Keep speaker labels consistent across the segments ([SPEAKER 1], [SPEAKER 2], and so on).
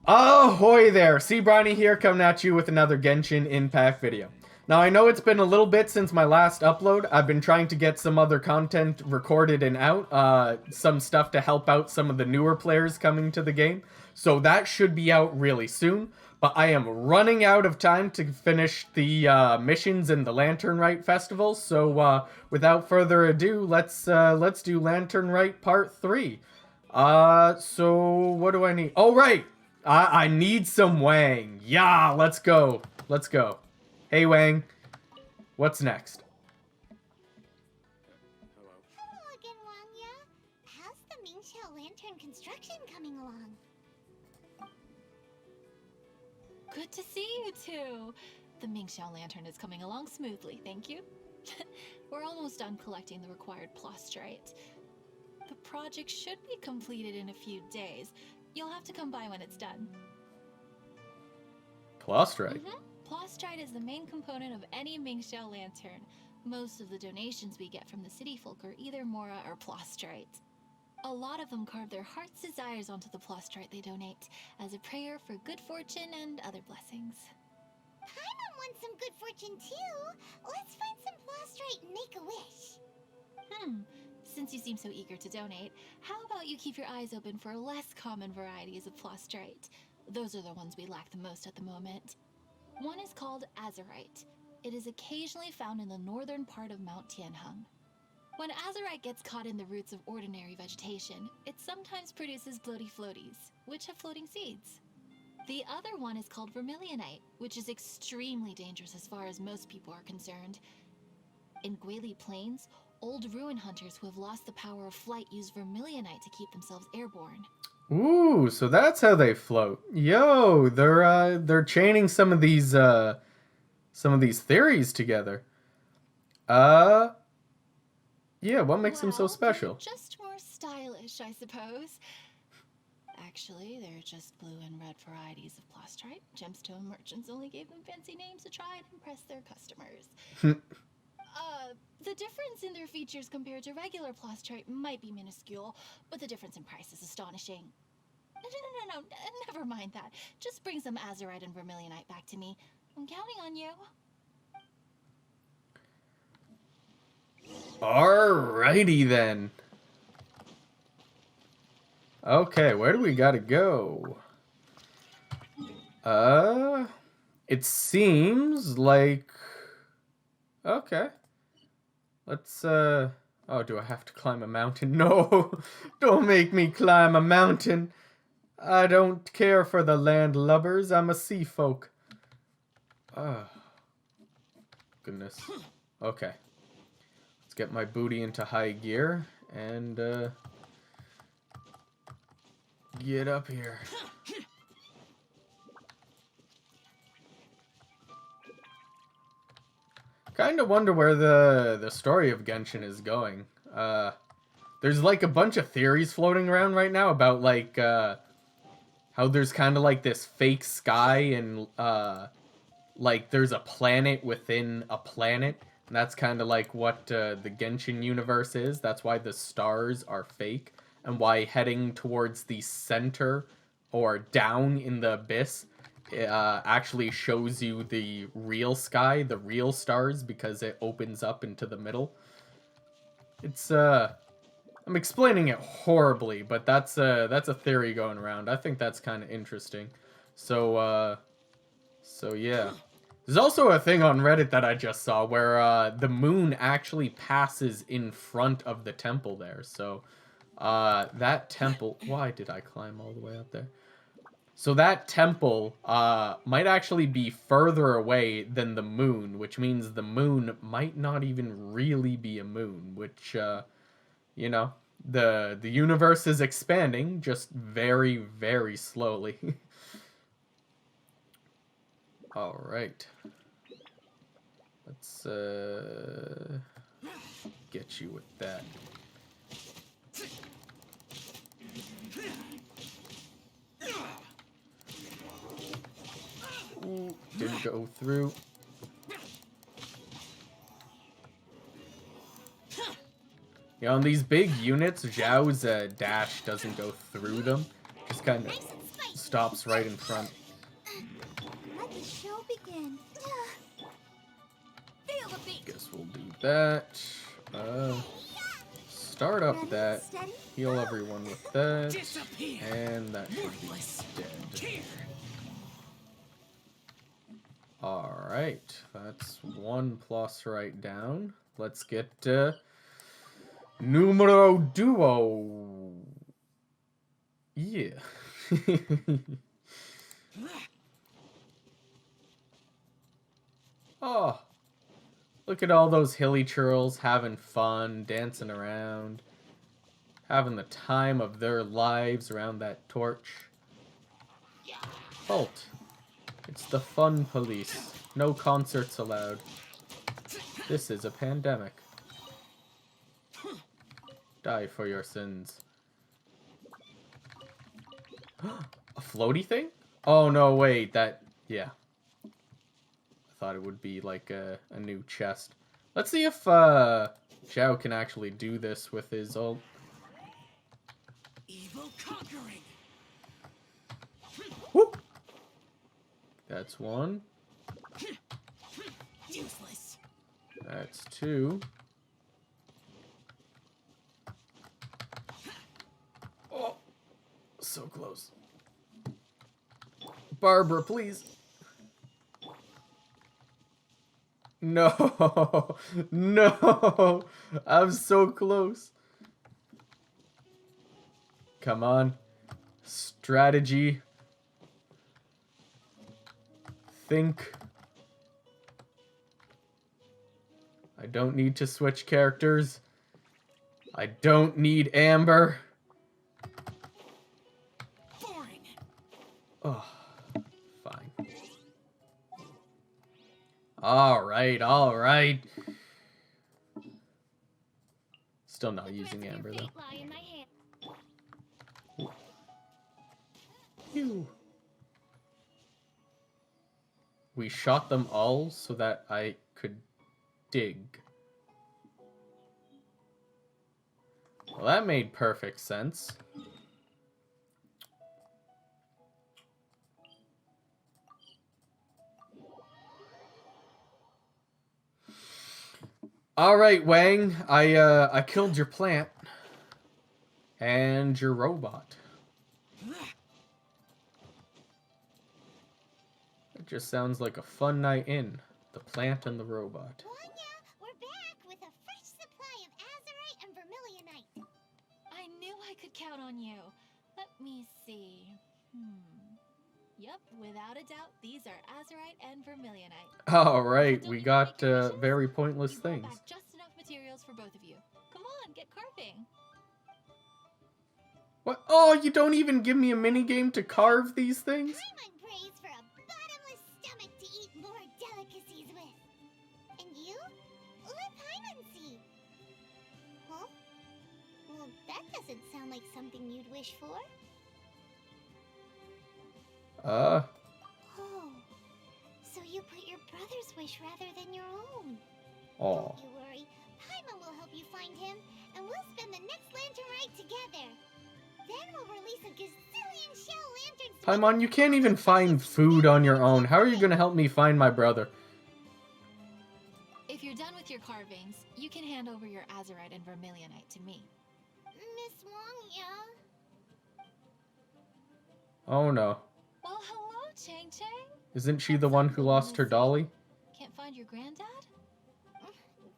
[SPEAKER 1] Ahoy there! See Briney here coming at you with another Genshin Impact video. Now I know it's been a little bit since my last upload. I've been trying to get some other content recorded and out. Some stuff to help out some of the newer players coming to the game. So that should be out really soon. But I am running out of time to finish the missions in the Lantern Rite Festival. So without further ado, let's do Lantern Rite Part 3. So what do I need? Oh, right! I need some Wang. Yeah, let's go. Let's go. Hey, Wang. What's next?
[SPEAKER 2] Hello again, Wanya. How's the Mingxiao Lantern construction coming along?
[SPEAKER 3] Good to see you two. The Mingxiao Lantern is coming along smoothly, thank you. We're almost done collecting the required plastrite. The project should be completed in a few days. You'll have to come by when it's done.
[SPEAKER 1] Plastrite?
[SPEAKER 3] Plastrite is the main component of any Mingxiao Lantern. Most of the donations we get from the city folk are either Mora or plastrite. A lot of them carve their heart's desires onto the plastrite they donate, as a prayer for good fortune and other blessings.
[SPEAKER 2] Paimon wants some good fortune too. Let's find some plastrite and make a wish.
[SPEAKER 3] Since you seem so eager to donate, how about you keep your eyes open for less common varieties of plastrite? Those are the ones we lack the most at the moment. One is called azurite. It is occasionally found in the northern part of Mount Tianheng. When azurite gets caught in the roots of ordinary vegetation, it sometimes produces bloaty floaties, which have floating seeds. The other one is called vermilionite, which is extremely dangerous as far as most people are concerned. In Guili Plains, old ruin hunters who have lost the power of flight use vermilionite to keep themselves airborne.
[SPEAKER 1] Ooh, so that's how they float. Yo, they're chaining some of these theories together. Yeah, what makes them so special?
[SPEAKER 3] They're just more stylish, I suppose. Actually, they're just blue and red varieties of plastrite. Gemstone merchants only gave them fancy names to try and impress their customers. The difference in their features compared to regular plastrite might be minuscule, but the difference in price is astonishing. No, never mind that. Just bring some azurite and vermilionite back to me. I'm counting on you.
[SPEAKER 1] Alrighty then. Okay, where do we gotta go? It seems like... Okay. Let's, Oh, do I have to climb a mountain? No! Don't make me climb a mountain! I don't care for the landlubbers. I'm a sea folk. Oh. Goodness. Okay. Let's get my booty into high gear and, get up here. Kind of wonder where the story of Genshin is going. There's like a bunch of theories floating around right now about like how there's kind of like this fake sky and like there's a planet within a planet, and that's kind of like what the Genshin universe is. That's why the stars are fake, and why heading towards the center or down in the abyss actually shows you the real sky, the real stars, because it opens up into the middle. It's I'm explaining it horribly, but that's a theory going around. I think that's kind of interesting. So yeah. There's also a thing on Reddit that I just saw where the moon actually passes in front of the temple there. So that temple... Why did I climb all the way up there? So that temple might actually be further away than the moon, which means the moon might not even really be a moon, which, you know, the universe is expanding, just very, very slowly. All right. Let's get you with that. Ooh, didn't go through. You know, on these big units, Zhao's dash doesn't go through them. Just kind of stops right in front.
[SPEAKER 2] Let the show begin.
[SPEAKER 3] Feel the beat.
[SPEAKER 1] Guess we'll do that. Start up
[SPEAKER 2] Ready,
[SPEAKER 1] that.
[SPEAKER 2] steady,
[SPEAKER 1] Heal everyone with that.
[SPEAKER 4] Disappear.
[SPEAKER 1] And that should be
[SPEAKER 4] Worthless.
[SPEAKER 1] dead.
[SPEAKER 4] Here.
[SPEAKER 1] Alright, that's 1 plus right down. Let's get numero duo. Yeah. Oh, look at all those hilly churls having fun, dancing around, having the time of their lives around that torch. Halt. It's the fun police. No concerts allowed. This is a pandemic. Die for your sins. A floaty thing? Oh no, wait, that... yeah. I thought it would be like a new chest. Let's see if Zhao can actually do this with his ult.
[SPEAKER 4] Evil conquering.
[SPEAKER 1] Whoop! That's 1.
[SPEAKER 4] Useless.
[SPEAKER 1] That's 2. Oh, so close. Barbara, please. No, no, I'm so close. Come on. Strategy. Think. I don't need to switch characters. I don't need Amber.
[SPEAKER 4] Boring.
[SPEAKER 1] Oh, fine. Alright, alright. Still not using Amber, though. Phew. We shot them all so that I could dig. Well, that made perfect sense. All right, Wang. I killed your plant and your robot. It just sounds like a fun night in. The plant and the robot.
[SPEAKER 2] Wanya, we're back with a fresh supply of azurite and vermilionite.
[SPEAKER 3] I knew I could count on you. Let me see. Yep, without a doubt, these are azurite and vermilionite.
[SPEAKER 1] All right,
[SPEAKER 3] Don't
[SPEAKER 1] we
[SPEAKER 3] you
[SPEAKER 1] got
[SPEAKER 3] make your wishes?
[SPEAKER 1] very pointless
[SPEAKER 3] You brought
[SPEAKER 1] things.
[SPEAKER 3] back just enough materials for both of you. Come on, get carving.
[SPEAKER 1] What? Oh, you don't even give me a mini game to carve these things?
[SPEAKER 2] Paimon prays for a bottomless stomach to eat more delicacies with. And you? Let Paimon see. Huh? Well, that doesn't sound like something you'd wish for. Oh, so you put your brother's wish rather than your own.
[SPEAKER 1] Oh.
[SPEAKER 2] Don't you worry. Paimon will help you find him, and we'll spend the next Lantern Rite together. Then we'll release a gazillion shell lanterns. to
[SPEAKER 1] Paimon, you can't even find food on your own. How are you gonna help me find my brother?
[SPEAKER 3] If you're done with your carvings, you can hand over your azurite and vermilionite to me.
[SPEAKER 2] Miss Wanya.
[SPEAKER 1] Oh no.
[SPEAKER 3] Well, hello, Chang Chang.
[SPEAKER 1] Isn't she the one who lost her dolly?
[SPEAKER 3] Can't find your granddad?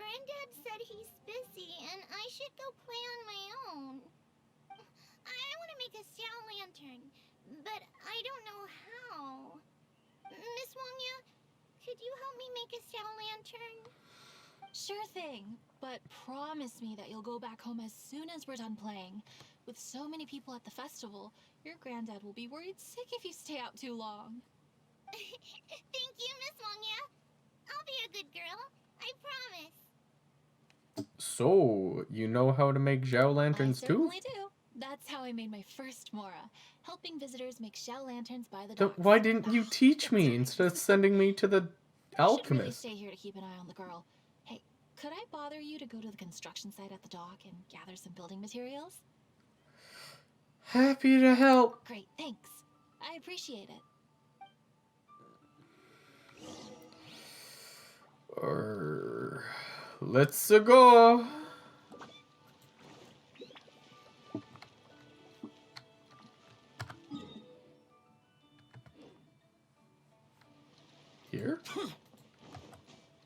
[SPEAKER 2] Granddad said he's busy and I should go play on my own. I want to make a shell lantern, but I don't know how. Miss Wanya, could you help me make a shell lantern?
[SPEAKER 3] Sure thing, but promise me that you'll go back home as soon as we're done playing. With so many people at the festival, your granddad will be worried sick if you stay out too long.
[SPEAKER 2] Thank you, Miss Wanya. I'll be a good girl. I promise.
[SPEAKER 1] So, you know how to make Zhao lanterns
[SPEAKER 3] I
[SPEAKER 1] too?
[SPEAKER 3] certainly do. That's how I made my first Mora, helping visitors make shell lanterns by the docks.
[SPEAKER 1] Why didn't you teach me instead of sending me to the
[SPEAKER 3] I should really
[SPEAKER 1] alchemist?
[SPEAKER 3] stay here to keep an eye on the girl. Hey, could I bother you to go to the construction site at the dock and gather some building materials?
[SPEAKER 1] Happy to help.
[SPEAKER 3] Great, thanks. I appreciate it.
[SPEAKER 1] Let's go. Here?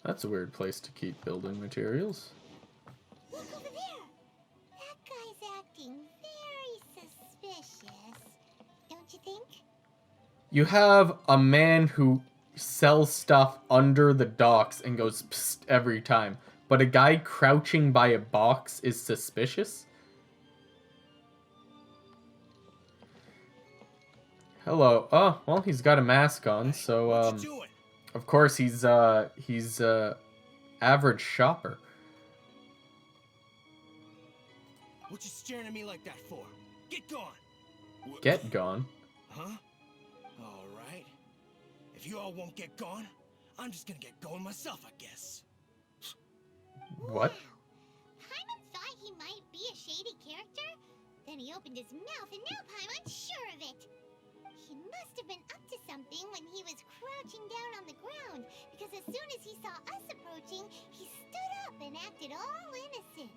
[SPEAKER 1] That's a weird place to keep building materials.
[SPEAKER 2] Look over there. That guy's acting very suspicious. Don't you think?
[SPEAKER 1] You have a man who sells stuff under the docks and goes psst every time, but a guy crouching by a box is suspicious? Hello. Oh, well, he's got a mask on, so
[SPEAKER 4] What you doing?
[SPEAKER 1] of course he's average shopper.
[SPEAKER 4] What you staring at me like that for? Get gone.
[SPEAKER 1] Get gone.
[SPEAKER 4] Huh? All right. If you all won't get gone, I'm just gonna get going myself, I guess.
[SPEAKER 1] What?
[SPEAKER 2] Paimon thought he might be a shady character. Then he opened his mouth and now Paimon's sure of it. He must have been up to something when he was crouching down on the ground, because as soon as he saw us approaching, he stood up and acted all innocent.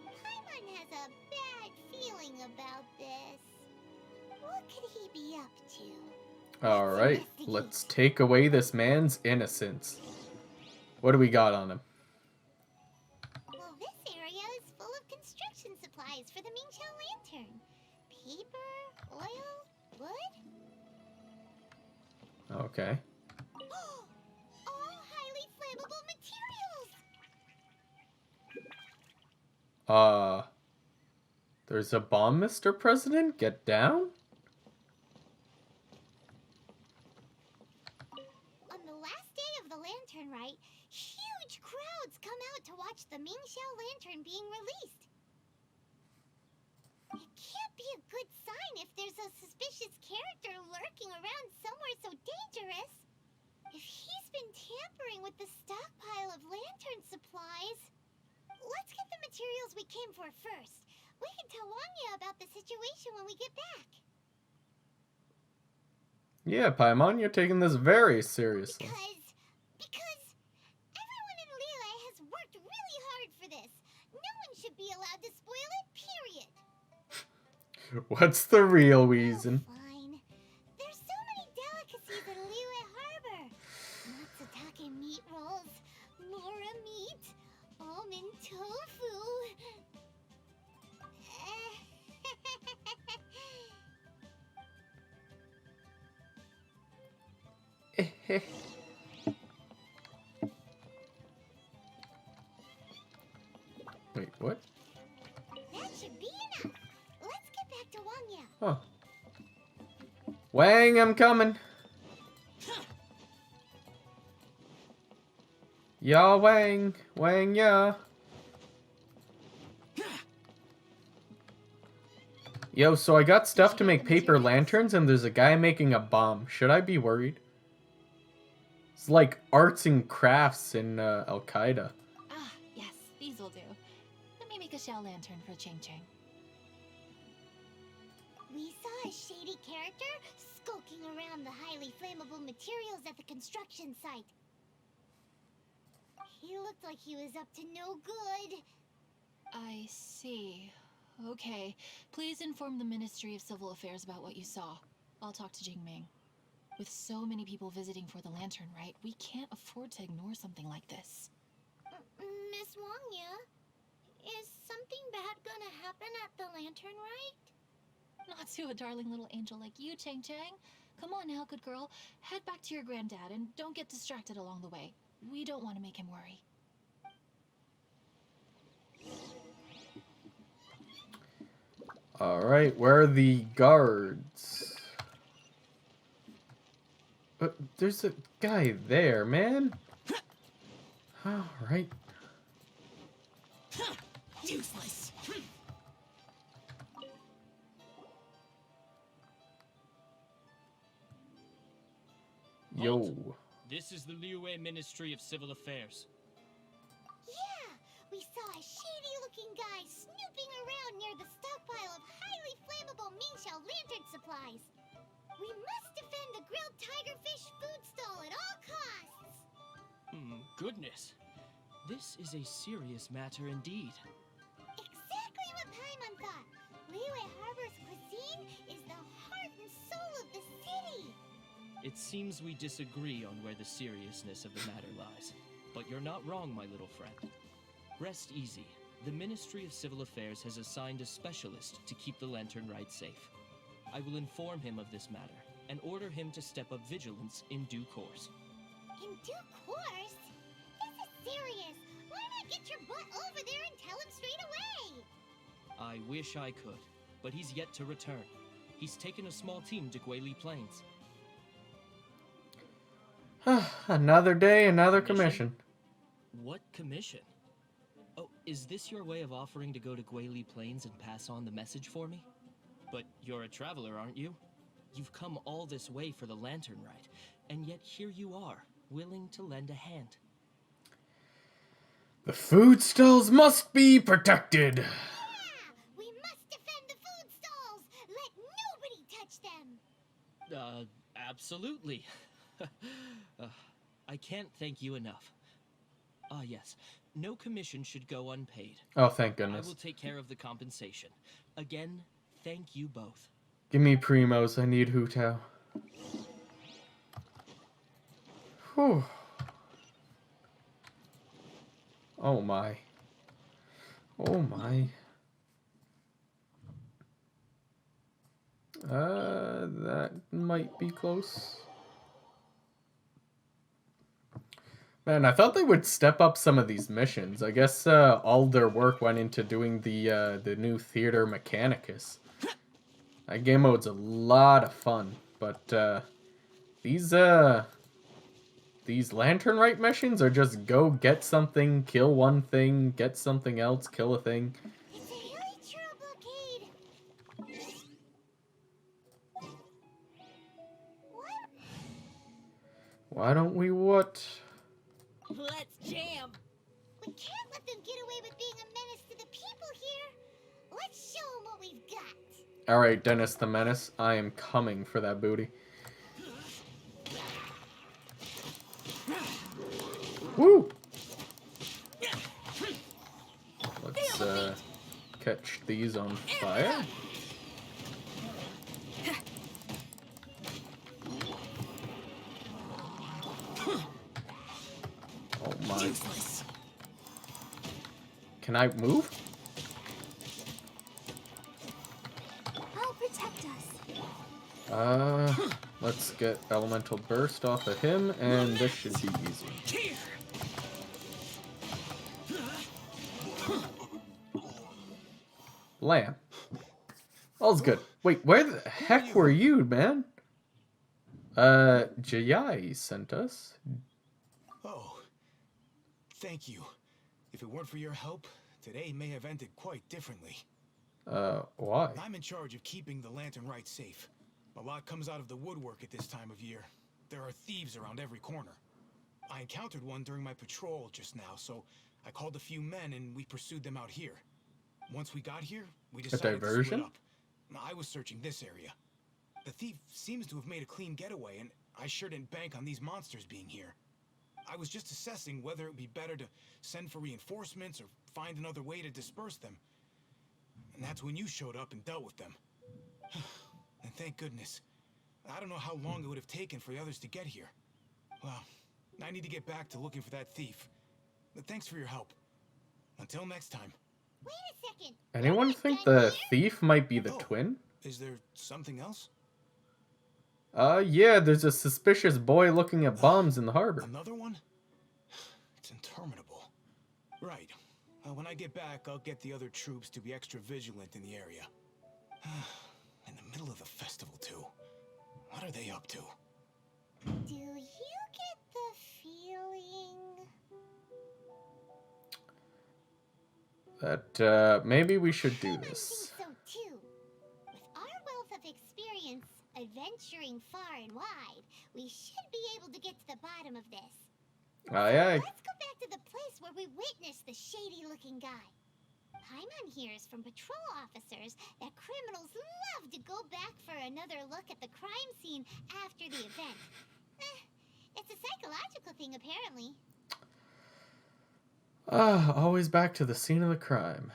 [SPEAKER 2] Paimon has a bad feeling about this. What could he be up to?
[SPEAKER 1] Alright, let's take away this man's innocence. What do we got on him?
[SPEAKER 2] Well, this area is full of construction supplies for the Mingqiao Lantern. Paper, oil, wood.
[SPEAKER 1] Okay.
[SPEAKER 2] All highly flammable materials.
[SPEAKER 1] There's a bomb, Mr. President? Get down?
[SPEAKER 2] On the last day of the Lantern Rite, huge crowds come out to watch the Mingqiao Lantern being released. It can't be a good sign if there's a suspicious character lurking around somewhere so dangerous. If he's been tampering with the stockpile of lantern supplies, let's get the materials we came for first. We can tell Wanya about the situation when we get back.
[SPEAKER 1] Yeah, Paimon, you're taking this very seriously.
[SPEAKER 2] Because everyone in Liyue has worked really hard for this. No one should be allowed to spoil it, period.
[SPEAKER 1] What's the real reason?
[SPEAKER 2] Oh, fine. There's so many delicacies in Liyue Harbor. Matsutake meat rolls, Mora meat, almond tofu.
[SPEAKER 1] Wait, what?
[SPEAKER 2] That should be enough. Let's get back to Wangya.
[SPEAKER 1] Oh. Wang, I'm coming. Ya Wang. Wang ya. Yo, so I got stuff to make paper lanterns and there's a guy making a bomb. Should I be worried? It's like arts and crafts in Al-Qaeda.
[SPEAKER 3] Ah, yes, these will do. Let me make a shell lantern for Ching Ching.
[SPEAKER 2] We saw a shady character skulking around the highly flammable materials at the construction site. He looked like he was up to no good.
[SPEAKER 3] I see. Okay, please inform the Ministry of Civil Affairs about what you saw. I'll talk to Jingming. With so many people visiting for the Lantern Rite, we can't afford to ignore something like this.
[SPEAKER 2] Miss Wangya, is something bad gonna happen at the Lantern Rite?
[SPEAKER 3] Not to a darling little angel like you, Chang Chang. Come on now, good girl. Head back to your granddad and don't get distracted along the way. We don't want to make him worry.
[SPEAKER 1] Alright, where are the guards? There's a guy there, man. Alright.
[SPEAKER 4] Useless.
[SPEAKER 1] Yo.
[SPEAKER 5] This is the Liyue Ministry of Civil Affairs.
[SPEAKER 2] Yeah, we saw a shady-looking guy snooping around near the stockpile of highly flammable Mingqiao lantern supplies. We must defend the grilled tigerfish food stall at all costs!
[SPEAKER 5] Goodness. This is a serious matter indeed.
[SPEAKER 2] Exactly what Paimon thought! Liyue Harbor's cuisine is the heart and soul of the city!
[SPEAKER 5] It seems we disagree on where the seriousness of the matter lies. But you're not wrong, my little friend. Rest easy. The Ministry of Civil Affairs has assigned a specialist to keep the Lantern Rite safe. I will inform him of this matter and order him to step up vigilance in due course.
[SPEAKER 2] In due course? This is serious! Why not get your butt over there and tell him straight away?
[SPEAKER 5] I wish I could, but he's yet to return. He's taken a small team to Guili Plains.
[SPEAKER 1] Another day, another commission.
[SPEAKER 5] What commission? Oh, is this your way of offering to go to Guili Plains and pass on the message for me? But you're a traveler, aren't you? You've come all this way for the Lantern Rite, and yet here you are, willing to lend a hand.
[SPEAKER 1] The food stalls must be protected.
[SPEAKER 2] Yeah! We must defend the food stalls! Let nobody touch them!
[SPEAKER 5] Absolutely. I can't thank you enough. Ah, yes. No commission should go unpaid.
[SPEAKER 1] Oh, thank
[SPEAKER 5] I
[SPEAKER 1] goodness.
[SPEAKER 5] will take care of the compensation. Again, thank you both.
[SPEAKER 1] Give me primos. I need Hu Tao. Whew. Oh my. Oh my. That might be close. Man, I thought they would step up some of these missions. I guess all their work went into doing the new Theater Mechanicus. That game mode's a lot of fun, but these Lantern Rite missions are just go get something, kill one thing, get something else, kill a thing.
[SPEAKER 2] It's a really true blockade! What?
[SPEAKER 1] Why don't we what?
[SPEAKER 2] Let's jam! We can't let them get away with being a menace to the people here! Let's show them what we've got!
[SPEAKER 1] Alright, Dennis the Menace, I am coming for that booty. Woo! Let's catch these on fire. Oh my. Can I move?
[SPEAKER 2] I'll protect us.
[SPEAKER 1] Let's get Elemental Burst off of him, and this should be easy. Lamb. All's good. Wait, where the heck were you, man? Jayai sent us.
[SPEAKER 4] Oh, thank you. If it weren't for your help, today may have ended quite differently.
[SPEAKER 1] Why?
[SPEAKER 4] I'm in charge of keeping the Lantern Rite safe. A lot comes out of the woodwork at this time of year. There are thieves around every corner. I encountered one during my patrol just now, so I called a few men and we pursued them out here. Once we got here, we decided to split up. I was searching this area. The thief seems to have made a clean getaway, and I sure didn't bank on these monsters being here. I was just assessing whether it would be better to send for reinforcements or find another way to disperse them. And that's when you showed up and dealt with them. And thank goodness. I don't know how long it would have taken for the others to get here. Well, I need to get back to looking for that thief. But thanks for your help. Until next time.
[SPEAKER 2] Wait a second.
[SPEAKER 1] Anyone think the thief might be the twin?
[SPEAKER 4] Is there something else?
[SPEAKER 1] Yeah, there's a suspicious boy looking at bombs in the harbor.
[SPEAKER 4] Another one? It's interminable. Right. When I get back, I'll get the other troops to be extra vigilant in the area. In the middle of the festival, too. What are they up to?
[SPEAKER 2] Do you get the feeling?
[SPEAKER 1] That, maybe we should do
[SPEAKER 2] I
[SPEAKER 1] this.
[SPEAKER 2] think so too. With our wealth of experience adventuring far and wide, we should be able to get to the bottom of this.
[SPEAKER 1] Aye, aye.
[SPEAKER 2] Let's go back to the place where we witnessed the shady-looking guy. Paimon hears from patrol officers that criminals love to go back for another look at the crime scene after the event. It's a psychological thing, apparently.
[SPEAKER 1] Always back to the scene of the crime.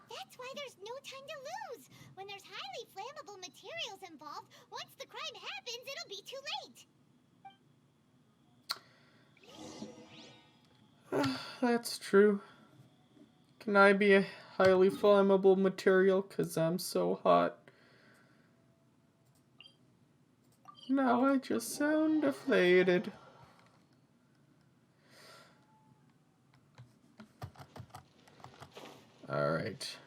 [SPEAKER 2] That's why there's no time to lose. When there's highly flammable materials involved, once the crime happens, it'll be too late.
[SPEAKER 1] That's true. Can I be a highly flammable material? 'Cause I'm so hot. Now I just sound deflated. Alright.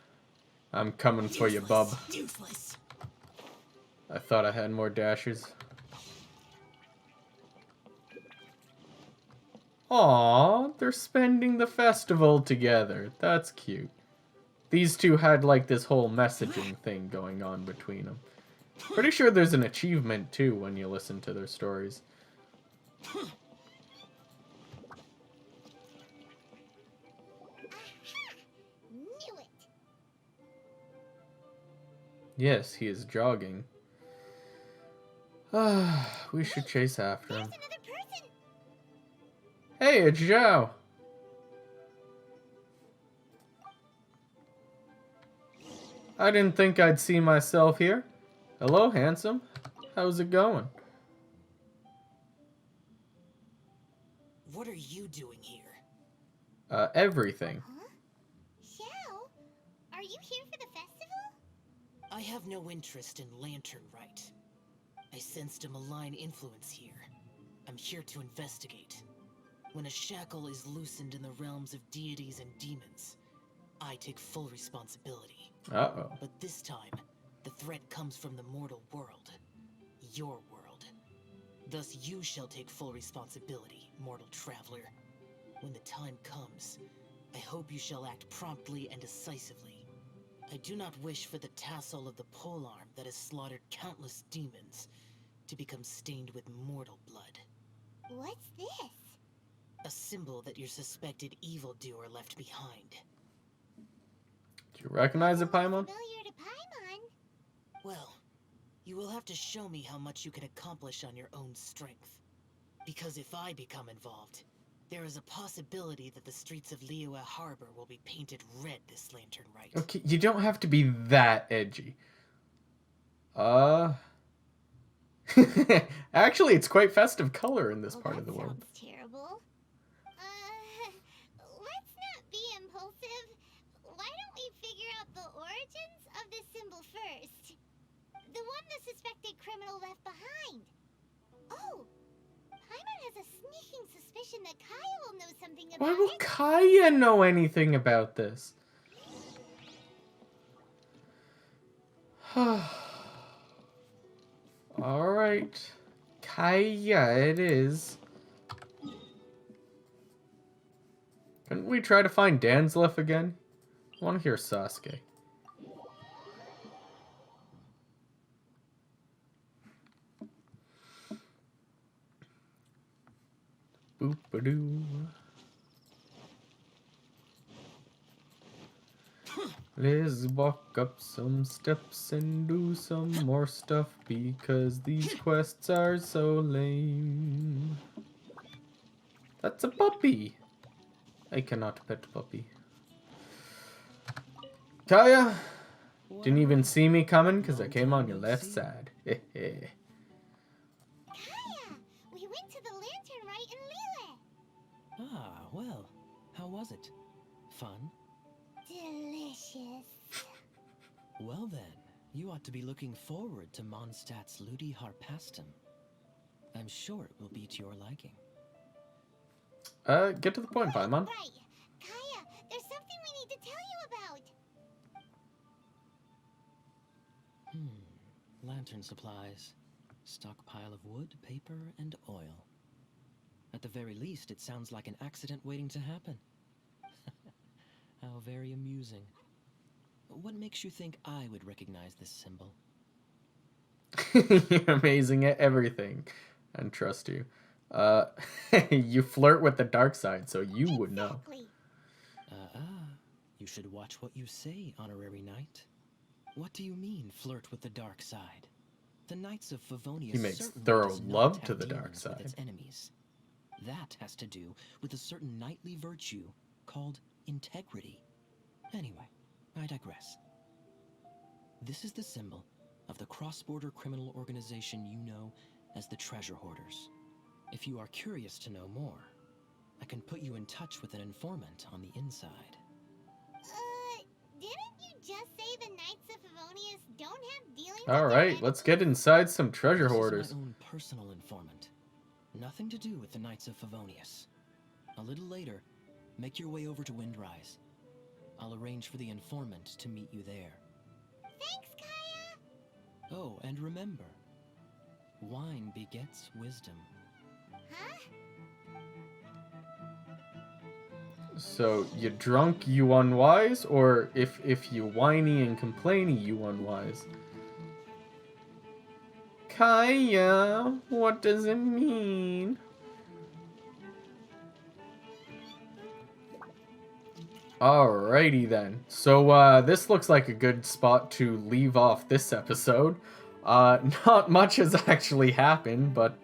[SPEAKER 1] I'm coming for you, bub.
[SPEAKER 6] Useless.
[SPEAKER 1] I thought I had more dashes. Aww, they're spending the festival together. That's cute. These two had like this whole messaging thing going on between them. Pretty sure there's an achievement too when you listen to their stories.
[SPEAKER 2] Aha! Knew it.
[SPEAKER 1] Yes, he is jogging. We should chase after
[SPEAKER 2] There's
[SPEAKER 1] him.
[SPEAKER 2] another person.
[SPEAKER 1] Hey, it's Zhao. I didn't think I'd see myself here. Hello, handsome. How's it going?
[SPEAKER 6] What are you doing here?
[SPEAKER 1] Everything.
[SPEAKER 2] Huh? Xiao, are you here for the festival?
[SPEAKER 6] I have no interest in Lantern Rite. I sensed a malign influence here. I'm here to investigate. When a shackle is loosened in the realms of deities and demons, I take full responsibility.
[SPEAKER 1] Uh-oh.
[SPEAKER 6] But this time, the threat comes from the mortal world. Your world. Thus you shall take full responsibility, mortal traveler. When the time comes, I hope you shall act promptly and decisively. I do not wish for the tassel of the polearm that has slaughtered countless demons to become stained with mortal blood.
[SPEAKER 2] What's this?
[SPEAKER 6] A symbol that your suspected evildoer left behind.
[SPEAKER 1] Do you recognize it, Paimon?
[SPEAKER 2] Familiar to Paimon.
[SPEAKER 6] Well, you will have to show me how much you can accomplish on your own strength. Because if I become involved, there is a possibility that the streets of Liyue Harbor will be painted red this Lantern Rite.
[SPEAKER 1] Okay, you don't have to be that edgy. Actually, it's quite festive color in this
[SPEAKER 2] Well,
[SPEAKER 1] part
[SPEAKER 2] that
[SPEAKER 1] of the world.
[SPEAKER 2] sounds terrible. Let's not be impulsive. Why don't we figure out the origins of this symbol first? The one the suspected criminal left behind. Oh, Paimon has a sneaking suspicion that Kaya will know something about
[SPEAKER 1] Why will
[SPEAKER 2] it.
[SPEAKER 1] Kaya know anything about this? Alright. Kaya it is. Couldn't we try to find Danzlef again? I want to hear Sasuke. Boop-a-doo. Let's walk up some steps and do some more stuff because these quests are so lame. That's a puppy. I cannot pet puppy. Kaya, didn't even see me coming because I came on your left side.
[SPEAKER 2] Kaya, we went to the Lantern Rite in Liyue.
[SPEAKER 5] Ah, well, how was it? Fun?
[SPEAKER 2] Delicious.
[SPEAKER 5] Well then, you ought to be looking forward to Mondstadt's Ludi Harpastum. I'm sure it will be to your liking.
[SPEAKER 1] Get to the point, Paimon.
[SPEAKER 2] Right. Kaya, there's something we need to tell you about.
[SPEAKER 5] Lantern supplies. Stockpile of wood, paper, and oil. At the very least, it sounds like an accident waiting to happen. How very amusing. What makes you think I would recognize this symbol?
[SPEAKER 1] You're amazing at everything. And trust you. You flirt with the dark side, so you would know.
[SPEAKER 2] Exactly.
[SPEAKER 5] You
[SPEAKER 7] should watch what you say, honorary knight. What do you mean, flirt with the dark side? The Knights of Favonius
[SPEAKER 1] He makes
[SPEAKER 7] certainly
[SPEAKER 1] thorough
[SPEAKER 7] does not
[SPEAKER 1] love
[SPEAKER 7] have
[SPEAKER 1] to the dark
[SPEAKER 7] dealings with its
[SPEAKER 1] side.
[SPEAKER 7] enemies. That has to do with a certain knightly virtue called integrity. Anyway, I digress. This is the symbol of the cross-border criminal organization you know as the Treasure Hoarders. If you are curious to know more, I can put you in touch with an informant on the inside.
[SPEAKER 2] Didn't you just say the Knights of Favonius don't have dealings with
[SPEAKER 1] All
[SPEAKER 2] their
[SPEAKER 1] right, let's get
[SPEAKER 2] enemies?
[SPEAKER 1] inside some treasure
[SPEAKER 7] This
[SPEAKER 1] hoarders.
[SPEAKER 7] is my own personal informant. Nothing to do with the Knights of Favonius. A little later, make your way over to Windrise. I'll arrange for the informant to meet you there.
[SPEAKER 2] Thanks, Kaya.
[SPEAKER 7] Oh, and remember, wine begets wisdom.
[SPEAKER 2] Huh?
[SPEAKER 1] So, you drunk, you unwise, or if you whiny and complainy, you unwise? Kaya, what does it mean? Alrighty then. So, this looks like a good spot to leave off this episode. Not much has actually happened, but,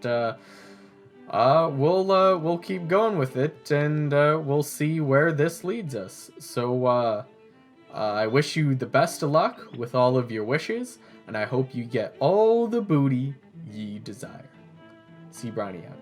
[SPEAKER 1] we'll keep going with it, and we'll see where this leads us. So I wish you the best of luck with all of your wishes, and I hope you get all the booty ye desire. See Briney out.